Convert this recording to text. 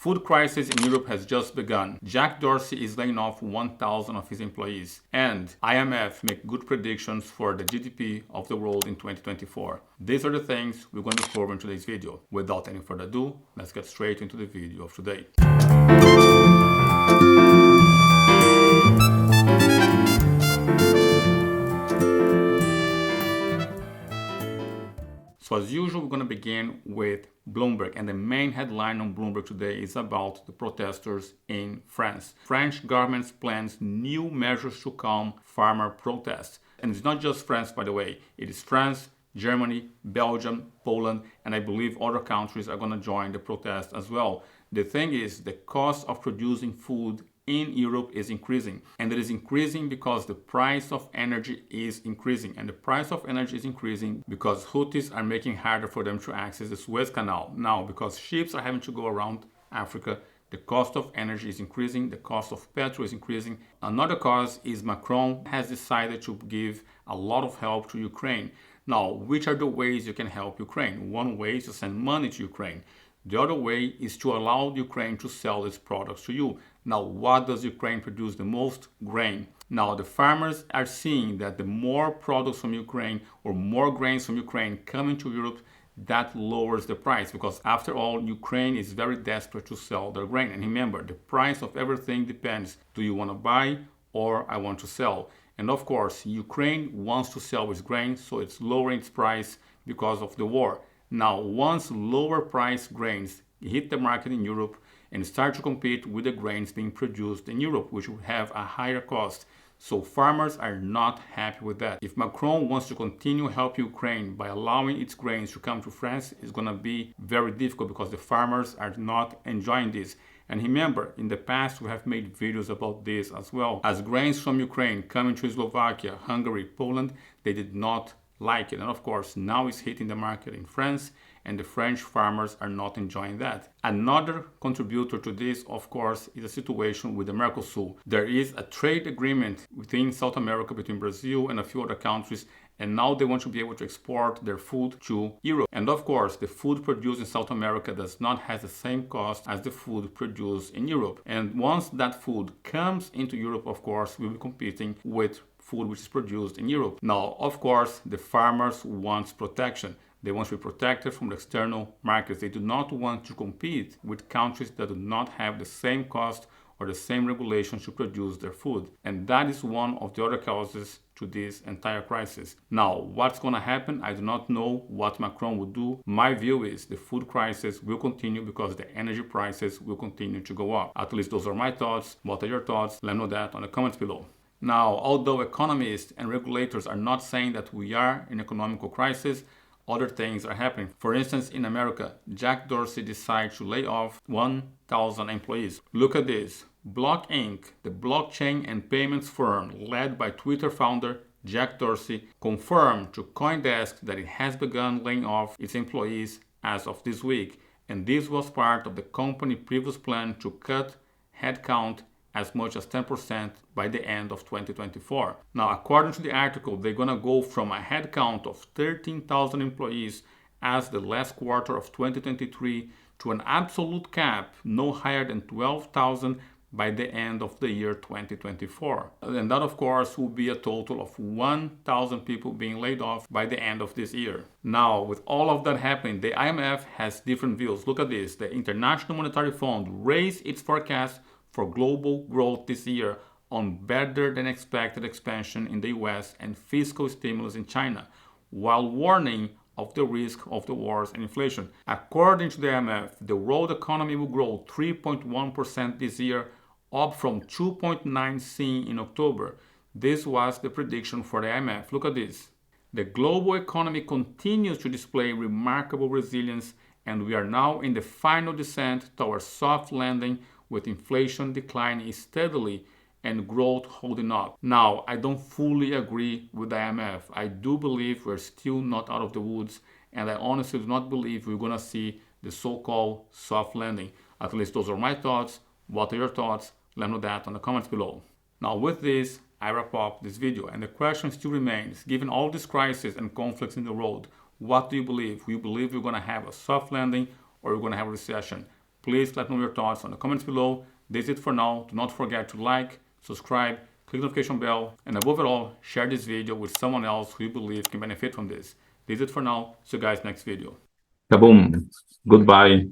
Food crisis in Europe has just begun. Jack Dorsey is laying off 1,000 of his employees. And IMF make good predictions for the GDP of the world in 2024. These are the things we're going to cover in today's video. Without any further ado, let's get straight into the video of today. So as usual, we're going to begin with Bloomberg, and the main headline on Bloomberg today is about the protesters in France. French government plans new measures to calm farmer protests. And it's not just France, by the way. It is France, Germany, Belgium, Poland, and I believe other countries are going to join the protest as well. The thing is, the cost of producing food in Europe is increasing, and it is increasing because the price of energy is increasing, and the price of energy is increasing because Houthis are making it harder for them to access the Suez Canal. Now, because ships are having to go around Africa, the cost of energy is increasing, the cost of petrol is increasing. Another cause is Macron has decided to give a lot of help to Ukraine. Now, which are the ways you can help Ukraine? One way is to send money to Ukraine. The other way is to allow Ukraine to sell its products to you. Now, what does Ukraine produce the most? Grain. Now, the farmers are seeing that the more products from Ukraine or more grains from Ukraine coming to Europe, that lowers the price, because after all, Ukraine is very desperate to sell their grain. And remember, the price of everything depends. Do you want to buy or I want to sell? And of course, Ukraine wants to sell its grain, so it's lowering its price because of the war. Now, once lower price grains hit the market in Europe and start to compete with the grains being produced in Europe, which will have a higher cost. So farmers are not happy with that. If Macron wants to continue helping Ukraine by allowing its grains to come to France, it's going to be very difficult because the farmers are not enjoying this. And remember, in the past, we have made videos about this as well. As grains from Ukraine coming to Slovakia, Hungary, Poland, they did not like it. And of course, now it's hitting the market in France, and the French farmers are not enjoying that. Another contributor to this, of course, is the situation with the Mercosur. There is a trade agreement within South America between Brazil and a few other countries, and now they want to be able to export their food to Europe. And of course, the food produced in South America does not have the same cost as the food produced in Europe. And once that food comes into Europe, of course, we'll be competing with food which is produced in Europe. Now, of course, the farmers want protection. They want to be protected from the external markets. They do not want to compete with countries that do not have the same cost or the same regulations to produce their food. And that is one of the other causes to this entire crisis. Now, what's going to happen? I do not know what Macron will do. My view is the food crisis will continue because the energy prices will continue to go up. At least those are my thoughts. What are your thoughts? Let me know that on the comments below. Now, although economists and regulators are not saying that we are in economical crisis, other things are happening. For instance, in America, Jack Dorsey decided to lay off 1,000 employees. Look at this. Block Inc., the blockchain and payments firm led by Twitter founder Jack Dorsey, confirmed to CoinDesk that it has begun laying off its employees as of this week. And this was part of the company's previous plan to cut headcount as much as 10% by the end of 2024. Now, according to the article, they're going to go from a headcount of 13,000 employees as the last quarter of 2023 to an absolute cap no higher than 12,000 by the end of the year 2024. And that, of course, will be a total of 1,000 people being laid off by the end of this year. Now, with all of that happening, the IMF has different views. Look at this. The International Monetary Fund raised its forecast for global growth this year on better than expected expansion in the US and fiscal stimulus in China, while warning of the risk of the wars and inflation. According to the IMF, the world economy will grow 3.1% this year, up from 2.9% seen in October. This was the prediction for the IMF. Look at this. The global economy continues to display remarkable resilience, and we are now in the final descent towards soft landing, with inflation declining steadily and growth holding up. Now, I don't fully agree with the IMF. I do believe we're still not out of the woods, and I honestly do not believe we're going to see the so-called soft landing. At least those are my thoughts. What are your thoughts? Let me know that on the comments below. Now, with this, I wrap up this video, and the question still remains, given all this crisis and conflicts in the world, what do you believe? Do you believe we're going to have a soft landing or we're going to have a recession? Please let me know your thoughts on the comments below. This is it for now. Do not forget to like, subscribe, click the notification bell, and above all, share this video with someone else who you believe can benefit from this. This is it for now. See you guys next video. Kaboom. Goodbye.